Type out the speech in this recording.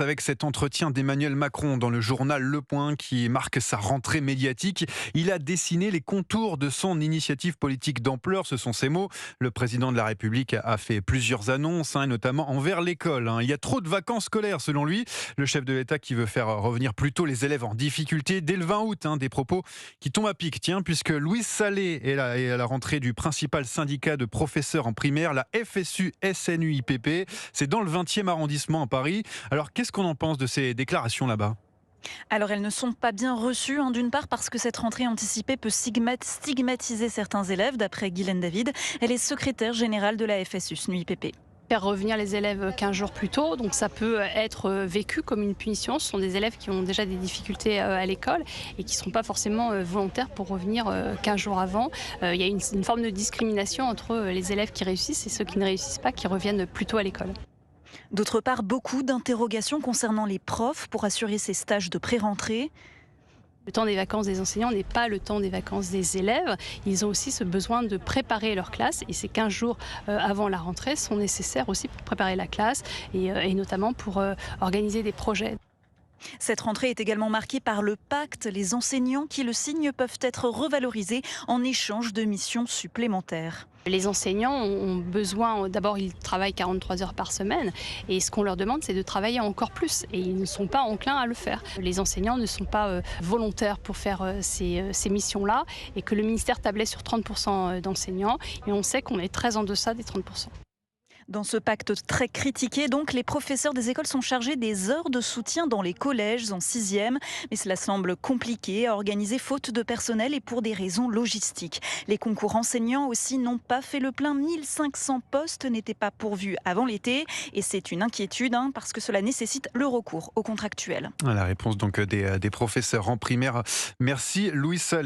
Avec cet entretien d'Emmanuel Macron dans le journal Le Point qui marque sa rentrée médiatique, il a dessiné les contours de son initiative politique d'ampleur, ce sont ses mots. Le président de la République a fait plusieurs annonces, notamment envers l'école. Il y a trop de vacances scolaires selon lui. Le chef de l'État qui veut faire revenir plutôt les élèves en difficulté dès le 20 août. Des propos qui tombent à pic, puisque Louise Salé est à la rentrée du principal syndicat de professeurs en primaire, la FSU-SNUIPP. C'est dans le 20e arrondissement à Paris. Alors qu'est-ce qu'on en pense de ces déclarations là-bas ? Alors elles ne sont pas bien reçues, d'une part parce que cette rentrée anticipée peut stigmatiser certains élèves, d'après Guylaine David. Elle est secrétaire générale de la FSU-SNUIPP. Faire revenir les élèves 15 jours plus tôt, donc ça peut être vécu comme une punition. Ce sont des élèves qui ont déjà des difficultés à l'école et qui ne sont pas forcément volontaires pour revenir 15 jours avant. Il y a une forme de discrimination entre les élèves qui réussissent et ceux qui ne réussissent pas, qui reviennent plus tôt à l'école. D'autre part, beaucoup d'interrogations concernant les profs pour assurer ces stages de pré-rentrée. Le temps des vacances des enseignants n'est pas le temps des vacances des élèves. Ils ont aussi ce besoin de préparer leur classe et ces 15 jours avant la rentrée sont nécessaires aussi pour préparer la classe et notamment pour organiser des projets. Cette rentrée est également marquée par le pacte. Les enseignants qui le signent peuvent être revalorisés en échange de missions supplémentaires. Les enseignants ont besoin, d'abord ils travaillent 43 heures par semaine et ce qu'on leur demande c'est de travailler encore plus et ils ne sont pas enclins à le faire. Les enseignants ne sont pas volontaires pour faire ces missions-là et que le ministère tablait sur 30% d'enseignants et on sait qu'on est très en deçà des 30%. Dans ce pacte très critiqué, donc, les professeurs des écoles sont chargés des heures de soutien dans les collèges en 6e. Mais cela semble compliqué à organiser faute de personnel et pour des raisons logistiques. Les concours enseignants aussi n'ont pas fait le plein. 1500 postes n'étaient pas pourvus avant l'été. Et c'est une inquiétude parce que cela nécessite le recours aux contractuels. La réponse donc des professeurs en primaire. Merci Louise Salé.